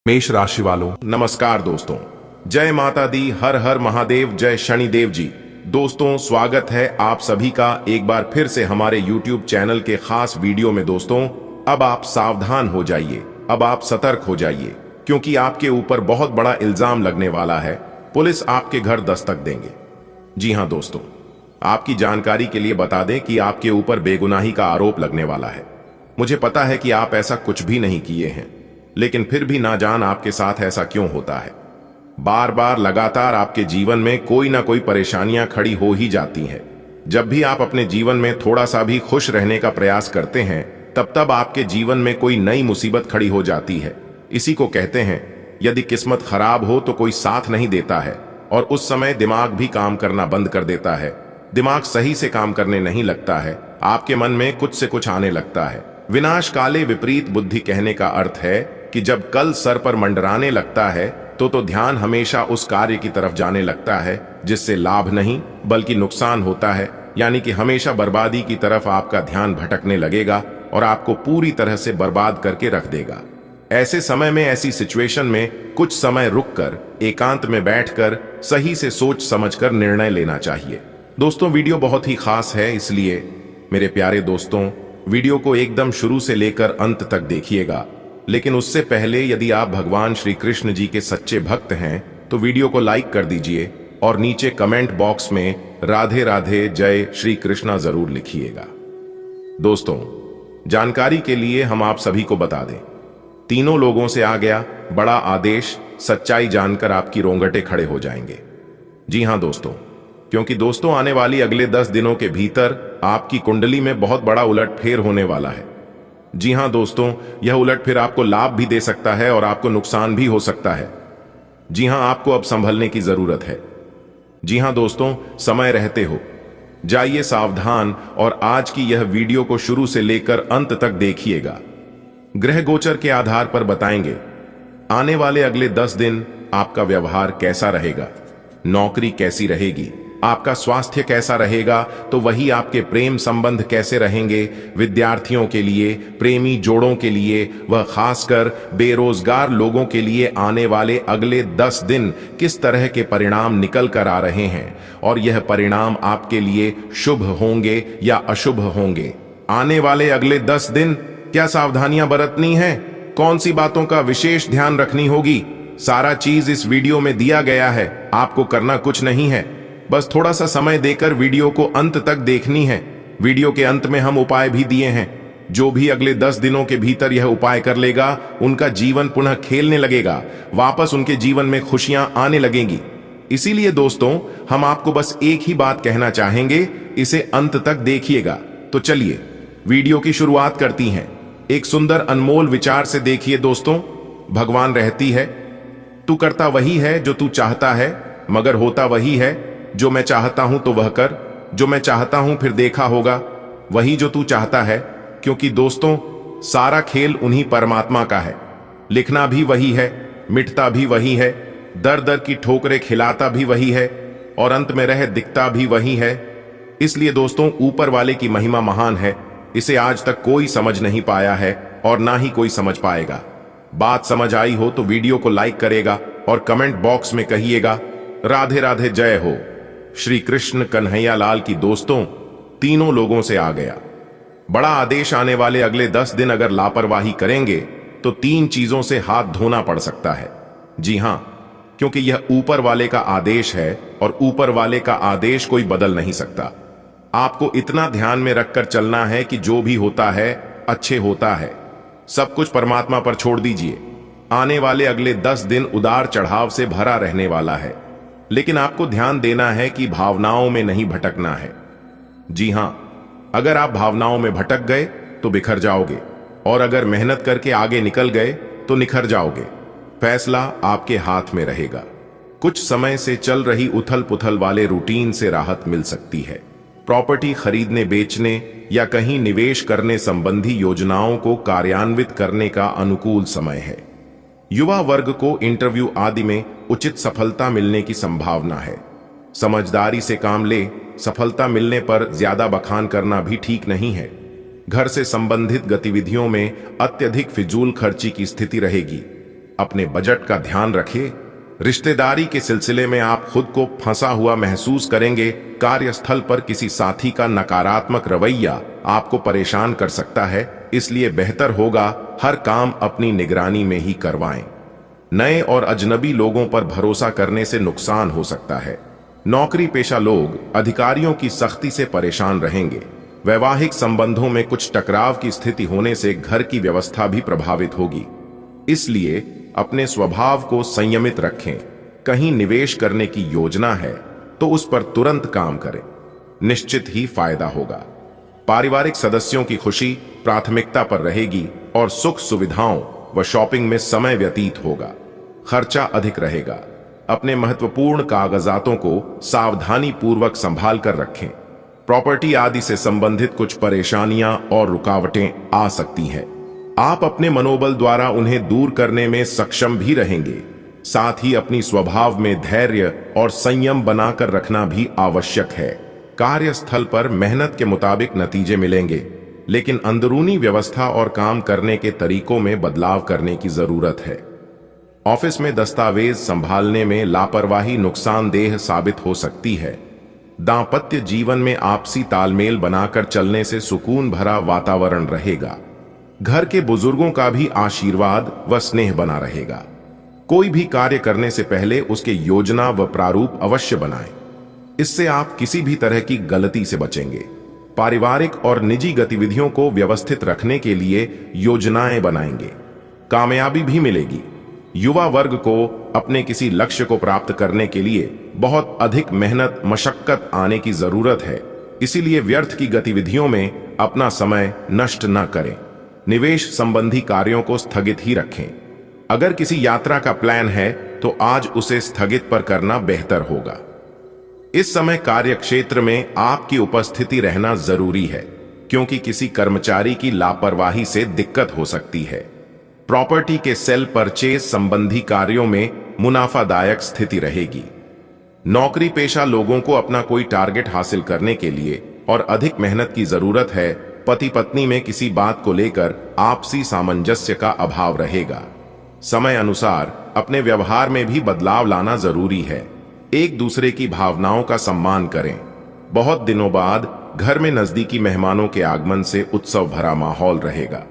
मेष राशि वालों, नमस्कार दोस्तों। जय माता दी, हर हर महादेव, जय शनिदेव जी। दोस्तों, स्वागत है आप सभी का एक बार फिर से हमारे YouTube चैनल के खास वीडियो में। दोस्तों, अब आप सावधान हो जाइए, अब आप सतर्क हो जाइए, क्योंकि आपके ऊपर बहुत बड़ा इल्जाम लगने वाला है। पुलिस आपके घर दस्तक देंगे। जी हां दोस्तों, आपकी जानकारी के लिए बता दें कि आपके ऊपर बेगुनाही का आरोप लगने वाला है। मुझे पता है कि आप ऐसा कुछ भी नहीं किए हैं, लेकिन फिर भी ना जान आपके साथ ऐसा क्यों होता है। बार बार लगातार आपके जीवन में कोई ना कोई परेशानियां खड़ी हो ही जाती हैं। जब भी आप अपने जीवन में थोड़ा सा भी खुश रहने का प्रयास करते हैं, तब तब आपके जीवन में कोई नई मुसीबत खड़ी हो जाती है। इसी को कहते हैं, यदि किस्मत खराब हो तो कोई साथ नहीं देता है, और उस समय दिमाग भी काम करना बंद कर देता है। दिमाग सही से काम करने नहीं लगता है, आपके मन में कुछ से कुछ आने लगता है। विनाश काले विपरीत बुद्धि कहने का अर्थ है कि जब कल सर पर मंडराने लगता है तो ध्यान हमेशा उस कार्य की तरफ जाने लगता है जिससे लाभ नहीं बल्कि नुकसान होता है। यानी कि हमेशा बर्बादी की तरफ आपका ध्यान भटकने लगेगा और आपको पूरी तरह से बर्बाद करके रख देगा। ऐसे समय में, ऐसी सिचुएशन में कुछ समय रुककर एकांत में बैठकर सही से सोच समझकर निर्णय लेना चाहिए। दोस्तों, वीडियो बहुत ही खास है, इसलिए मेरे प्यारे दोस्तों, वीडियो को एकदम शुरू से लेकर अंत तक देखिएगा। लेकिन उससे पहले, यदि आप भगवान श्री कृष्ण जी के सच्चे भक्त हैं तो वीडियो को लाइक कर दीजिए और नीचे कमेंट बॉक्स में राधे राधे जय श्री कृष्णा जरूर लिखिएगा। दोस्तों, जानकारी के लिए हम आप सभी को बता दें, तीनों लोगों से आ गया बड़ा आदेश। सच्चाई जानकर आपकी रोंगटे खड़े हो जाएंगे। जी हां दोस्तों, क्योंकि दोस्तों, आने वाली अगले 10 दिनों के भीतर आपकी कुंडली में बहुत बड़ा उलटफेर होने वाला है। जी हां दोस्तों, यह उलटफेर आपको लाभ भी दे सकता है और आपको नुकसान भी हो सकता है। जी हां, आपको अब संभलने की जरूरत है। जी हां दोस्तों, समय रहते हो जाइए सावधान और आज की यह वीडियो को शुरू से लेकर अंत तक देखिएगा। ग्रह गोचर के आधार पर बताएंगे आने वाले अगले 10 दिन आपका व्यवहार कैसा रहेगा, नौकरी कैसी रहेगी, आपका स्वास्थ्य कैसा रहेगा, तो वही आपके प्रेम संबंध कैसे रहेंगे। विद्यार्थियों के लिए, प्रेमी जोड़ों के लिए, वह खासकर बेरोजगार लोगों के लिए आने वाले अगले 10 दिन किस तरह के परिणाम निकल कर आ रहे हैं और यह परिणाम आपके लिए शुभ होंगे या अशुभ होंगे। आने वाले अगले 10 दिन क्या सावधानियां बरतनी है, कौन सी बातों का विशेष ध्यान रखनी होगी, सारा चीज इस वीडियो में दिया गया है। आपको करना कुछ नहीं है, बस थोड़ा सा समय देकर वीडियो को अंत तक देखनी है। वीडियो के अंत में हम उपाय भी दिए हैं। जो भी अगले 10 दिनों के भीतर यह उपाय कर लेगा, उनका जीवन पुनः खेलने लगेगा, वापस उनके जीवन में खुशियां आने लगेंगी। इसीलिए दोस्तों, हम आपको बस एक ही बात कहना चाहेंगे, इसे अंत तक देखिएगा। तो चलिए वीडियो की शुरुआत करती हैं। एक सुंदर अनमोल विचार से देखिए दोस्तों। भगवान रहती है, तू करता वही है जो तू चाहता है, मगर होता वही है जो मैं चाहता हूं तो वह कर, जो मैं चाहता हूं फिर देखा होगा वही जो तू चाहता है। क्योंकि दोस्तों, सारा खेल उन्हीं परमात्मा का है। लिखना भी वही है, मिटता भी वही है, दर दर की ठोकरें खिलाता भी वही है और अंत में रह दिखता भी वही है। इसलिए दोस्तों, ऊपर वाले की महिमा महान है। इसे आज तक कोई समझ नहीं पाया है और ना ही कोई समझ पाएगा। बात समझ आई हो तो वीडियो को लाइक करेगा और कमेंट बॉक्स में कहिएगा राधे राधे जय हो श्री कृष्ण कन्हैया लाल की। दोस्तों, तीनों लोगों से आ गया बड़ा आदेश। आने वाले अगले 10 दिन अगर लापरवाही करेंगे तो 3 चीजों से हाथ धोना पड़ सकता है। जी हां, क्योंकि यह ऊपर वाले का आदेश है और ऊपर वाले का आदेश कोई बदल नहीं सकता। आपको इतना ध्यान में रखकर चलना है कि जो भी होता है अच्छे होता है। सब कुछ परमात्मा पर छोड़ दीजिए। आने वाले अगले 10 दिन उदार चढ़ाव से भरा रहने वाला है, लेकिन आपको ध्यान देना है कि भावनाओं में नहीं भटकना है। जी हां, अगर आप भावनाओं में भटक गए तो बिखर जाओगे, और अगर मेहनत करके आगे निकल गए तो निखर जाओगे। फैसला आपके हाथ में रहेगा। कुछ समय से चल रही उथल पुथल वाले रूटीन से राहत मिल सकती है। प्रॉपर्टी खरीदने बेचने या कहीं निवेश करने संबंधी योजनाओं को कार्यान्वित करने का अनुकूल समय है। युवा वर्ग को इंटरव्यू आदि में उचित सफलता मिलने की संभावना है। समझदारी से काम ले, सफलता मिलने पर ज्यादा बखान करना भी ठीक नहीं है। घर से संबंधित गतिविधियों में अत्यधिक फिजूल खर्ची की स्थिति रहेगी। अपने बजट का ध्यान रखें। रिश्तेदारी के सिलसिले में आप खुद को फंसा हुआ महसूस करेंगे। कार्यस्थल पर किसी साथी का नकारात्मक रवैया आपको परेशान कर सकता है, इसलिए बेहतर होगा हर काम अपनी निगरानी में ही करवाएं। नए और अजनबी लोगों पर भरोसा करने से नुकसान हो सकता है। नौकरी पेशा लोग अधिकारियों की सख्ती से परेशान रहेंगे। वैवाहिक संबंधों में कुछ टकराव की स्थिति होने से घर की व्यवस्था भी प्रभावित होगी, इसलिए अपने स्वभाव को संयमित रखें। कहीं निवेश करने की योजना है तो उस पर तुरंत काम करें, निश्चित ही फायदा होगा। पारिवारिक सदस्यों की खुशी प्राथमिकता पर रहेगी और सुख सुविधाओं व शॉपिंग में समय व्यतीत होगा। खर्चा अधिक रहेगा। अपने महत्वपूर्ण कागजातों को सावधानी पूर्वक संभाल कर रखें। प्रॉपर्टी आदि से संबंधित कुछ परेशानियां और रुकावटें आ सकती हैं। आप अपने मनोबल द्वारा उन्हें दूर करने में सक्षम भी रहेंगे। साथ ही अपनी स्वभाव में धैर्य और संयम बनाकर रखना भी आवश्यक है। कार्यस्थल पर मेहनत के मुताबिक नतीजे मिलेंगे, लेकिन अंदरूनी व्यवस्था और काम करने के तरीकों में बदलाव करने की जरूरत है। ऑफिस में दस्तावेज संभालने में लापरवाही नुकसानदेह साबित हो सकती है। दांपत्य जीवन में आपसी तालमेल बनाकर चलने से सुकून भरा वातावरण रहेगा। घर के बुजुर्गों का भी आशीर्वाद व स्नेह बना रहेगा। कोई भी कार्य करने से पहले उसके योजना व प्रारूप अवश्य बनाएं। इससे आप किसी भी तरह की गलती से बचेंगे। पारिवारिक और निजी गतिविधियों को व्यवस्थित रखने के लिए योजनाएं बनाएंगे, कामयाबी भी मिलेगी। युवा वर्ग को अपने किसी लक्ष्य को प्राप्त करने के लिए बहुत अधिक मेहनत मशक्कत आने की जरूरत है, इसीलिए व्यर्थ की गतिविधियों में अपना समय नष्ट न करें। निवेश संबंधी कार्यों को स्थगित ही रखें। अगर किसी यात्रा का प्लान है तो आज उसे स्थगित पर करना बेहतर होगा। इस समय कार्य क्षेत्र में आपकी उपस्थिति रहना जरूरी है, क्योंकि किसी कर्मचारी की लापरवाही से दिक्कत हो सकती है। प्रॉपर्टी के सेल परचेज संबंधी कार्यों में मुनाफादायक स्थिति रहेगी। नौकरी पेशा लोगों को अपना कोई टारगेट हासिल करने के लिए और अधिक मेहनत की जरूरत है। पति पत्नी में किसी बात को लेकर आपसी सामंजस्य का अभाव रहेगा। समय अनुसार अपने व्यवहार में भी बदलाव लाना जरूरी है। एक दूसरे की भावनाओं का सम्मान करें। बहुत दिनों बाद घर में नजदीकी मेहमानों के आगमन से उत्सव भरा माहौल रहेगा।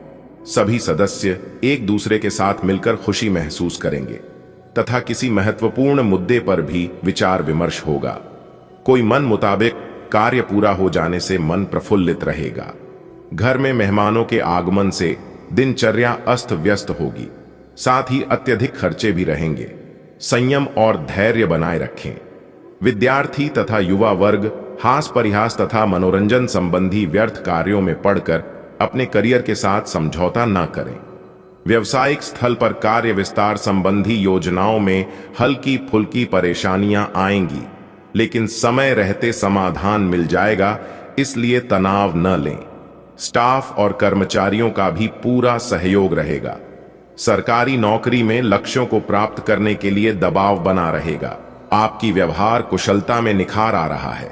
सभी सदस्य एक दूसरे के साथ मिलकर खुशी महसूस करेंगे तथा किसी महत्वपूर्ण मुद्दे पर भी विचार विमर्श होगा। कोई मन मुताबिक कार्य पूरा हो जाने से मन प्रफुल्लित रहेगा। घर में मेहमानों के आगमन से दिनचर्या अस्त व्यस्त होगी, साथ ही अत्यधिक खर्चे भी रहेंगे। संयम और धैर्य बनाए रखें। विद्यार्थी तथा युवा वर्ग हास परिहास तथा मनोरंजन संबंधी व्यर्थ कार्यों में पड़कर अपने करियर के साथ समझौता न करें। व्यवसायिक स्थल पर कार्य विस्तार संबंधी योजनाओं में हल्की फुल्की परेशानियां आएंगी, लेकिन समय रहते समाधान मिल जाएगा, इसलिए तनाव न लें। स्टाफ और कर्मचारियों का भी पूरा सहयोग रहेगा। सरकारी नौकरी में लक्ष्यों को प्राप्त करने के लिए दबाव बना रहेगा। आपकी व्यवहार कुशलता में निखार आ रहा है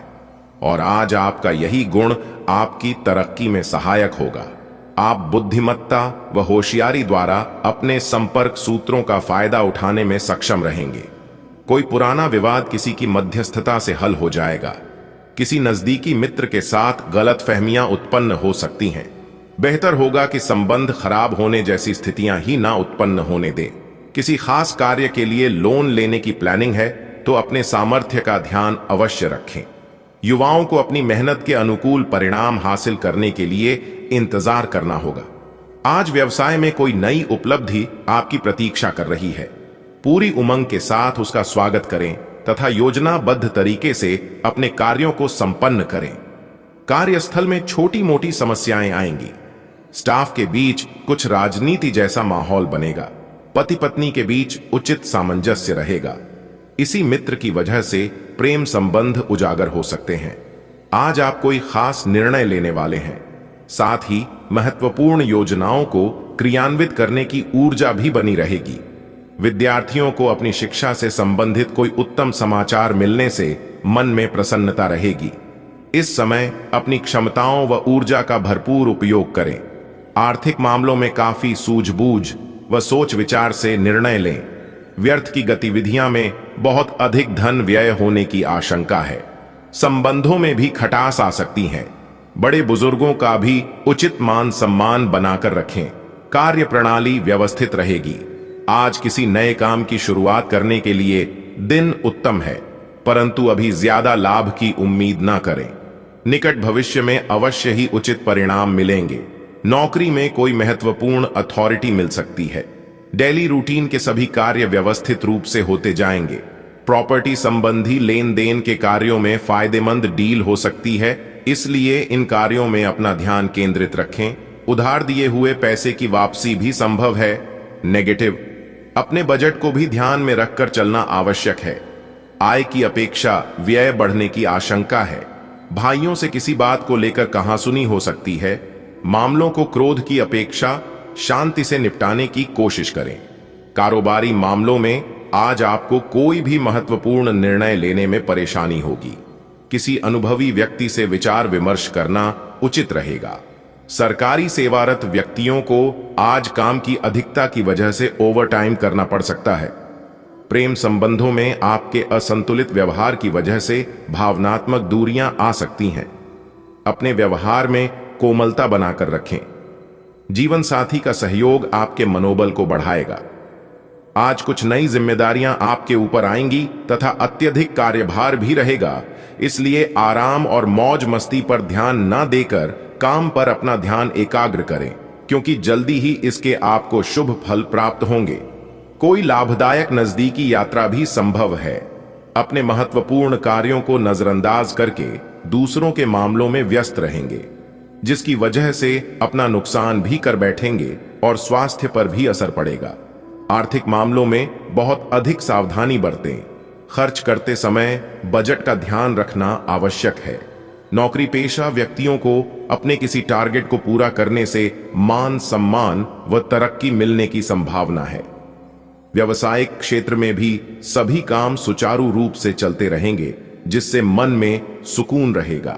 और आज आपका यही गुण आपकी तरक्की में सहायक होगा। आप बुद्धिमत्ता व होशियारी द्वारा अपने संपर्क सूत्रों का फायदा उठाने में सक्षम रहेंगे। कोई पुराना विवाद किसी की मध्यस्थता से हल हो जाएगा। किसी नजदीकी मित्र के साथ गलतफहमियां उत्पन्न हो सकती हैं। बेहतर होगा कि संबंध खराब होने जैसी स्थितियां ही ना उत्पन्न होने दें। किसी खास कार्य के लिए लोन लेने की प्लानिंग है तो अपने सामर्थ्य का ध्यान अवश्य रखें। युवाओं को अपनी मेहनत के अनुकूल परिणाम हासिल करने के लिए इंतजार करना होगा। आज व्यवसाय में कोई नई उपलब्धि आपकी प्रतीक्षा कर रही है। पूरी उमंग के साथ उसका स्वागत करें तथा योजनाबद्ध तरीके से अपने कार्यों को संपन्न करें। कार्यस्थल में छोटी मोटी समस्याएं आएंगी। स्टाफ के बीच कुछ राजनीति जैसा माहौल बनेगा। पति पत्नी के बीच उचित सामंजस्य रहेगा। इसी मित्र की वजह से प्रेम संबंध उजागर हो सकते हैं। आज आप कोई खास निर्णय लेने वाले हैं। साथ ही महत्वपूर्ण योजनाओं को क्रियान्वित करने की ऊर्जा भी बनी रहेगी। विद्यार्थियों को अपनी शिक्षा से संबंधित कोई उत्तम समाचार मिलने से मन में प्रसन्नता रहेगी। इस समय अपनी क्षमताओं व ऊर्जा का भरपूर उपयोग करें। आर्थिक मामलों में काफी सूझबूझ व सोच विचार से निर्णय लें। व्यर्थ की गतिविधियां में बहुत अधिक धन व्यय होने की आशंका है। संबंधों में भी खटास आ सकती है। बड़े बुजुर्गों का भी उचित मान सम्मान बनाकर रखें। कार्य प्रणाली व्यवस्थित रहेगी। आज किसी नए काम की शुरुआत करने के लिए दिन उत्तम है, परंतु अभी ज्यादा लाभ की उम्मीद ना करें। निकट भविष्य में अवश्य ही उचित परिणाम मिलेंगे। नौकरी में कोई महत्वपूर्ण अथॉरिटी मिल सकती है। डेली रूटीन के सभी कार्य व्यवस्थित रूप से होते जाएंगे। प्रॉपर्टी संबंधी लेन देन के कार्यों में फायदेमंद डील हो सकती है, इसलिए इन कार्यों में अपना ध्यान केंद्रित रखें। उधार दिए हुए पैसे की वापसी भी संभव है। नेगेटिव, अपने बजट को भी ध्यान में रखकर चलना आवश्यक है। आय की अपेक्षा व्यय बढ़ने की आशंका है। भाइयों से किसी बात को लेकर कहासुनी हो सकती है। मामलों को क्रोध की अपेक्षा शांति से निपटाने की कोशिश करें। कारोबारी मामलों में आज आपको कोई भी महत्वपूर्ण निर्णय लेने में परेशानी होगी। किसी अनुभवी व्यक्ति से विचार विमर्श करना उचित रहेगा। सरकारी सेवारत व्यक्तियों को आज काम की अधिकता की वजह से ओवरटाइम करना पड़ सकता है। प्रेम संबंधों में आपके असंतुलित व्यवहार की वजह से भावनात्मक दूरियां आ सकती हैं। अपने व्यवहार में कोमलता बनाकर रखें। जीवन साथी का सहयोग आपके मनोबल को बढ़ाएगा। आज कुछ नई जिम्मेदारियां आपके ऊपर आएंगी तथा अत्यधिक कार्यभार भी रहेगा, इसलिए आराम और मौज मस्ती पर ध्यान न देकर काम पर अपना ध्यान एकाग्र करें, क्योंकि जल्दी ही इसके आपको शुभ फल प्राप्त होंगे। कोई लाभदायक नजदीकी यात्रा भी संभव है। अपने महत्वपूर्ण कार्यों को नजरअंदाज करके दूसरों के मामलों में व्यस्त रहेंगे, जिसकी वजह से अपना नुकसान भी कर बैठेंगे और स्वास्थ्य पर भी असर पड़ेगा। आर्थिक मामलों में बहुत अधिक सावधानी बरतें। खर्च करते समय बजट का ध्यान रखना आवश्यक है। नौकरी पेशा व्यक्तियों को अपने किसी टारगेट को पूरा करने से मान सम्मान व तरक्की मिलने की संभावना है। व्यवसायिक क्षेत्र में भी सभी काम सुचारू रूप से चलते रहेंगे, जिससे मन में सुकून रहेगा।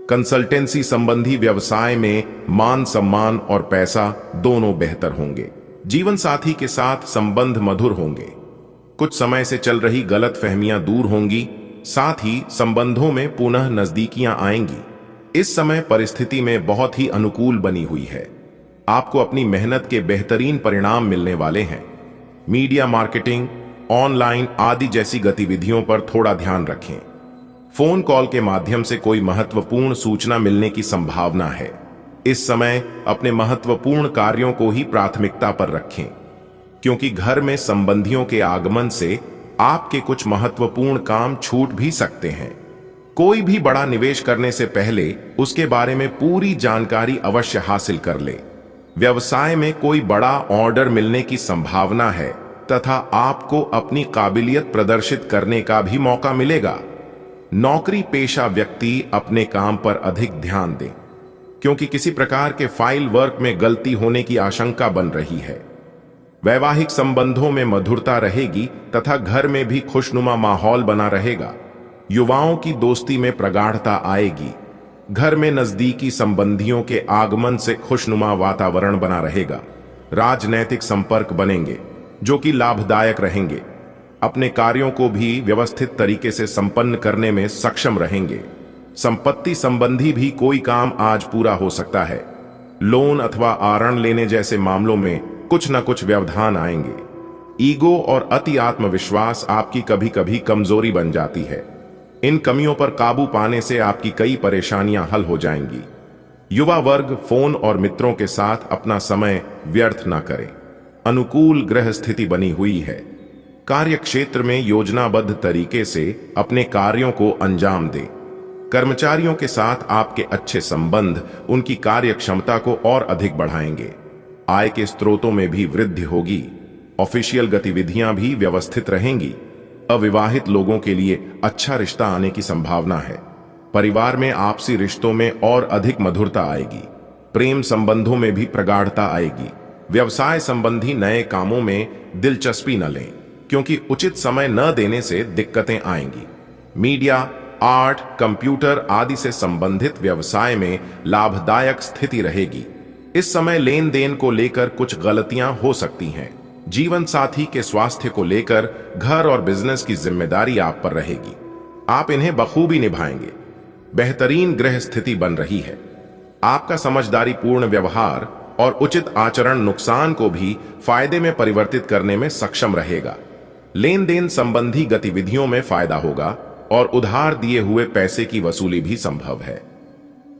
कंसल्टेंसी संबंधी व्यवसाय में मान सम्मान और पैसा दोनों बेहतर होंगे। जीवन साथी के साथ संबंध मधुर होंगे। कुछ समय से चल रही गलत फहमियां दूर होंगी, साथ ही संबंधों में पुनः नजदीकियां आएंगी। इस समय परिस्थिति में बहुत ही अनुकूल बनी हुई है। आपको अपनी मेहनत के बेहतरीन परिणाम मिलने वाले हैं। मीडिया मार्केटिंग, ऑनलाइन आदि जैसी गतिविधियों पर थोड़ा ध्यान रखें। फोन कॉल के माध्यम से कोई महत्वपूर्ण सूचना मिलने की संभावना है। इस समय अपने महत्वपूर्ण कार्यों को ही प्राथमिकता पर रखें, क्योंकि घर में संबंधियों के आगमन से आपके कुछ महत्वपूर्ण काम छूट भी सकते हैं। कोई भी बड़ा निवेश करने से पहले उसके बारे में पूरी जानकारी अवश्य हासिल कर ले। व्यवसाय में कोई बड़ा ऑर्डर मिलने की संभावना है तथा आपको अपनी काबिलियत प्रदर्शित करने का भी मौका मिलेगा। नौकरी पेशा व्यक्ति अपने काम पर अधिक ध्यान दें, क्योंकि किसी प्रकार के फाइल वर्क में गलती होने की आशंका बन रही है। वैवाहिक संबंधों में मधुरता रहेगी तथा घर में भी खुशनुमा माहौल बना रहेगा। युवाओं की दोस्ती में प्रगाढ़ता आएगी। घर में नजदीकी संबंधियों के आगमन से खुशनुमा वातावरण बना रहेगा। राजनैतिक संपर्क बनेंगे जो कि लाभदायक रहेंगे। अपने कार्यों को भी व्यवस्थित तरीके से संपन्न करने में सक्षम रहेंगे। संपत्ति संबंधी भी कोई काम आज पूरा हो सकता है। लोन अथवा आरण लेने जैसे मामलों में कुछ न कुछ व्यवधान आएंगे। ईगो और अति आत्मविश्वास आपकी कभी कभी कमजोरी बन जाती है। इन कमियों पर काबू पाने से आपकी कई परेशानियां हल हो जाएंगी। युवा वर्ग फोन और मित्रों के साथ अपना समय व्यर्थ न करे। अनुकूल ग्रह स्थिति बनी हुई है। कार्य क्षेत्र में योजनाबद्ध तरीके से अपने कार्यों को अंजाम दें। कर्मचारियों के साथ आपके अच्छे संबंध उनकी कार्य क्षमता को और अधिक बढ़ाएंगे। आय के स्रोतों में भी वृद्धि होगी। ऑफिशियल गतिविधियां भी व्यवस्थित रहेंगी। अविवाहित लोगों के लिए अच्छा रिश्ता आने की संभावना है। परिवार में आपसी रिश्तों में और अधिक मधुरता आएगी। प्रेम संबंधों में भी प्रगाढ़ता आएगी। व्यवसाय संबंधी नए कामों में दिलचस्पी न लें, क्योंकि उचित समय न देने से दिक्कतें आएंगी। मीडिया, आर्ट, कंप्यूटर आदि से संबंधित व्यवसाय में लाभदायक स्थिति रहेगी। इस समय लेन देन को लेकर कुछ गलतियां हो सकती हैं। जीवन साथी के स्वास्थ्य को लेकर घर और बिजनेस की जिम्मेदारी आप पर रहेगी। आप इन्हें बखूबी निभाएंगे। बेहतरीन ग्रह स्थिति बन रही है। आपका समझदारी पूर्ण व्यवहार और उचित आचरण नुकसान को भी फायदे में परिवर्तित करने में सक्षम रहेगा। लेन देन संबंधी गतिविधियों में फायदा होगा और उधार दिए हुए पैसे की वसूली भी संभव है।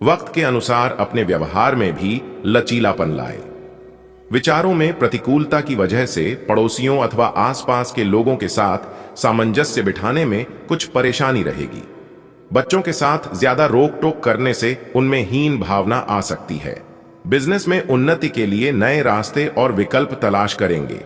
वक्त के अनुसार अपने व्यवहार में भी लचीलापन लाए। विचारों में प्रतिकूलता की वजह से पड़ोसियों अथवा आसपास के लोगों के साथ सामंजस्य बिठाने में कुछ परेशानी रहेगी। बच्चों के साथ ज्यादा रोक टोक करने से उनमें हीन भावना आ सकती है। बिजनेस में उन्नति के लिए नए रास्ते और विकल्प तलाश करेंगे।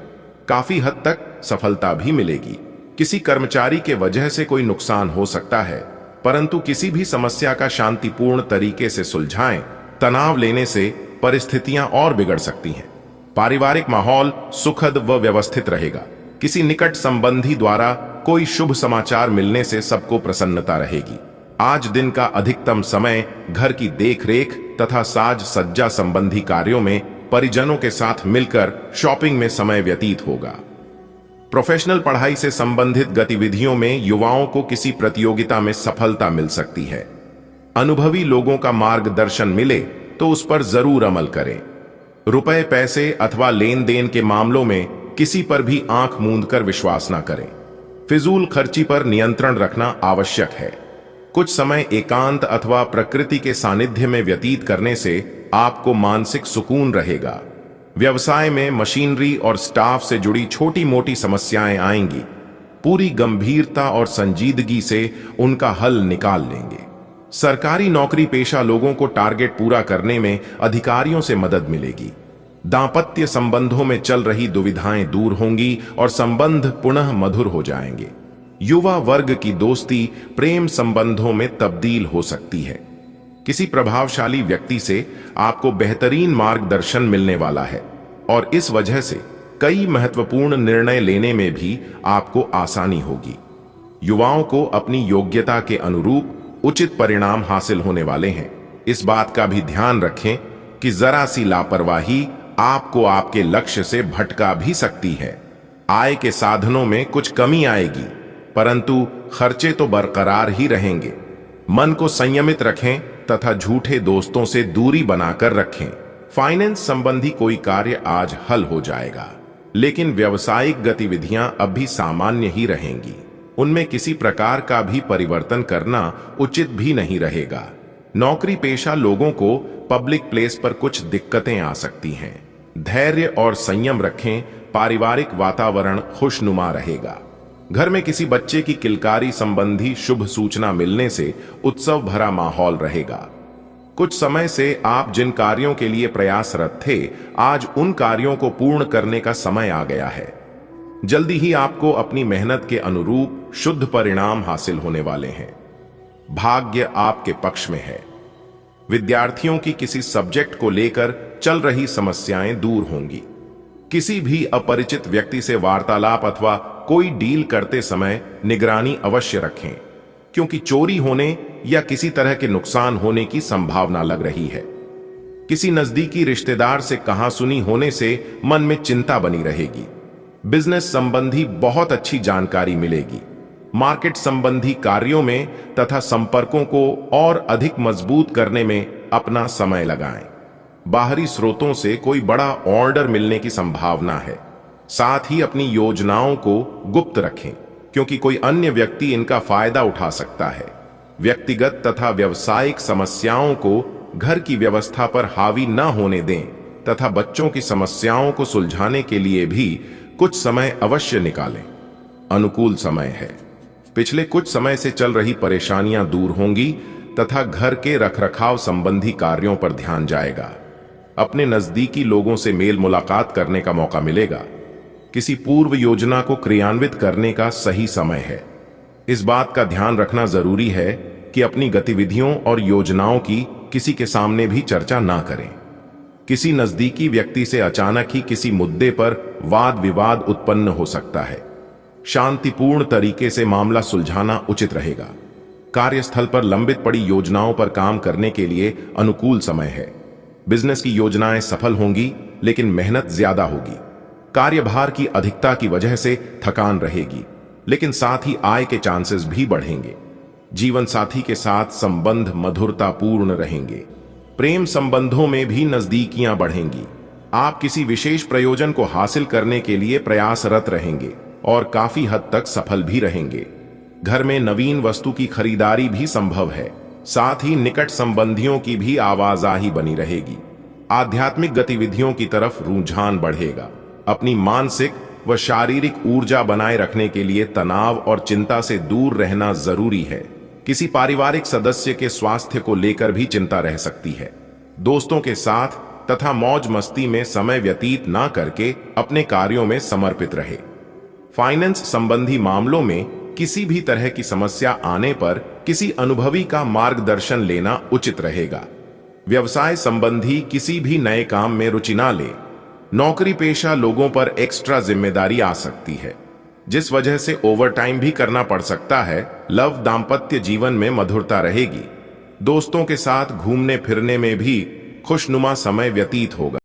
काफी हद तक सफलता भी मिलेगी। किसी कर्मचारी के वजह से कोई नुकसान हो सकता है, परंतु किसी भी समस्या का शांतिपूर्ण तरीके से सुलझाएं। तनाव लेने से परिस्थितियां और बिगड़ सकती हैं। पारिवारिक माहौल सुखद व व्यवस्थित रहेगा। किसी निकट संबंधी द्वारा कोई शुभ समाचार मिलने से सबको प्रसन्नता रहेगी। आज दिन का अधिकतम समय घर की देखरेख तथा साज सज्जा संबंधी कार्यों में परिजनों के साथ मिलकर शॉपिंग में समय व्यतीत होगा। प्रोफेशनल पढ़ाई से संबंधित गतिविधियों में युवाओं को किसी प्रतियोगिता में सफलता मिल सकती है। अनुभवी लोगों का मार्गदर्शन मिले तो उस पर जरूर अमल करें। रुपए पैसे अथवा लेन देन के मामलों में किसी पर भी आंख मूंद कर विश्वास न करें। फिजूल खर्ची पर नियंत्रण रखना आवश्यक है। कुछ समय एकांत अथवा प्रकृति के सानिध्य में व्यतीत करने से आपको मानसिक सुकून रहेगा। व्यवसाय में मशीनरी और स्टाफ से जुड़ी छोटी मोटी समस्याएं आएंगी। पूरी गंभीरता और संजीदगी से उनका हल निकाल लेंगे। सरकारी नौकरी पेशा लोगों को टारगेट पूरा करने में अधिकारियों से मदद मिलेगी। दांपत्य संबंधों में चल रही दुविधाएं दूर होंगी और संबंध पुनः मधुर हो जाएंगे। युवा वर्ग की दोस्ती प्रेम संबंधों में तब्दील हो सकती है। किसी प्रभावशाली व्यक्ति से आपको बेहतरीन मार्गदर्शन मिलने वाला है और इस वजह से कई महत्वपूर्ण निर्णय लेने में भी आपको आसानी होगी। युवाओं को अपनी योग्यता के अनुरूप उचित परिणाम हासिल होने वाले हैं। इस बात का भी ध्यान रखें कि जरा सी लापरवाही आपको आपके लक्ष्य से भटका भी सकती है। आय के साधनों में कुछ कमी आएगी, परंतु खर्चे तो बरकरार ही रहेंगे। मन को संयमित रखें तथा झूठे दोस्तों से दूरी बनाकर रखें। फाइनेंस संबंधी कोई कार्य आज हल हो जाएगा, लेकिन व्यावसायिक गतिविधियां अब भी सामान्य ही रहेंगी। उनमें किसी प्रकार का भी परिवर्तन करना उचित भी नहीं रहेगा। नौकरी पेशा लोगों को पब्लिक प्लेस पर कुछ दिक्कतें आ सकती हैं। धैर्य और संयम रखें। पारिवारिक वातावरण खुशनुमा रहेगा। घर में किसी बच्चे की किलकारी संबंधी शुभ सूचना मिलने से उत्सव भरा माहौल रहेगा। कुछ समय से आप जिन कार्यों के लिए प्रयासरत थे, आज उन कार्यों को पूर्ण करने का समय आ गया है। जल्दी ही आपको अपनी मेहनत के अनुरूप शुद्ध परिणाम हासिल होने वाले हैं। भाग्य आपके पक्ष में है। विद्यार्थियों की किसी सब्जेक्ट को लेकर चल रही समस्याएं दूर होंगी। किसी भी अपरिचित व्यक्ति से वार्तालाप अथवा कोई डील करते समय निगरानी अवश्य रखें, क्योंकि चोरी होने या किसी तरह के नुकसान होने की संभावना लग रही है। किसी नजदीकी रिश्तेदार से कहासुनी होने से मन में चिंता बनी रहेगी। बिजनेस संबंधी बहुत अच्छी जानकारी मिलेगी। मार्केट संबंधी कार्यों में तथा संपर्कों को और अधिक मजबूत करने में अपना समय लगाएं। बाहरी स्रोतों से कोई बड़ा ऑर्डर मिलने की संभावना है। साथ ही अपनी योजनाओं को गुप्त रखें, क्योंकि कोई अन्य व्यक्ति इनका फायदा उठा सकता है। व्यक्तिगत तथा व्यावसायिक समस्याओं को घर की व्यवस्था पर हावी न होने दें तथा बच्चों की समस्याओं को सुलझाने के लिए भी कुछ समय अवश्य निकालें। अनुकूल समय है। पिछले कुछ समय से चल रही परेशानियां दूर होंगी तथा घर के रखरखाव संबंधी कार्यों पर ध्यान जाएगा। अपने नजदीकी लोगों से मेल मुलाकात करने का मौका मिलेगा। किसी पूर्व योजना को क्रियान्वित करने का सही समय है। इस बात का ध्यान रखना जरूरी है कि अपनी गतिविधियों और योजनाओं की किसी के सामने भी चर्चा ना करें। किसी नजदीकी व्यक्ति से अचानक ही किसी मुद्दे पर वाद विवाद उत्पन्न हो सकता है। शांतिपूर्ण तरीके से मामला सुलझाना उचित रहेगा। कार्यस्थल पर लंबित पड़ी योजनाओं पर काम करने के लिए अनुकूल समय है। बिजनेस की योजनाएं सफल होंगी, लेकिन मेहनत ज्यादा होगी। कार्यभार की अधिकता की वजह से थकान रहेगी, लेकिन साथ ही आय के चांसेस भी बढ़ेंगे। जीवन साथी के साथ संबंध मधुरतापूर्ण रहेंगे। प्रेम संबंधों में भी नजदीकियां बढ़ेंगी। आप किसी विशेष प्रयोजन को हासिल करने के लिए प्रयासरत रहेंगे और काफी हद तक सफल भी रहेंगे। घर में नवीन वस्तु की खरीदारी भी संभव है। साथ ही निकट संबंधियों की भी आवाजाही बनी रहेगी। आध्यात्मिक गतिविधियों की तरफ रुझान बढ़ेगा। अपनी मानसिक व शारीरिक ऊर्जा बनाए रखने के लिए तनाव और चिंता से दूर रहना जरूरी है। किसी पारिवारिक सदस्य के स्वास्थ्य को लेकर भी चिंता रह सकती है। दोस्तों के साथ तथा मौज मस्ती में समय व्यतीत ना करके अपने कार्यों में समर्पित रहे। फाइनेंस संबंधी मामलों में किसी भी तरह की समस्या आने पर किसी अनुभवी का मार्गदर्शन लेना उचित रहेगा। व्यवसाय संबंधी किसी भी नए काम में रुचि ना ले। नौकरी पेशा लोगों पर एक्स्ट्रा जिम्मेदारी आ सकती है, जिस वजह से ओवरटाइम भी करना पड़ सकता है। लव दाम्पत्य जीवन में मधुरता रहेगी। दोस्तों के साथ घूमने फिरने में भी खुशनुमा समय व्यतीत होगा।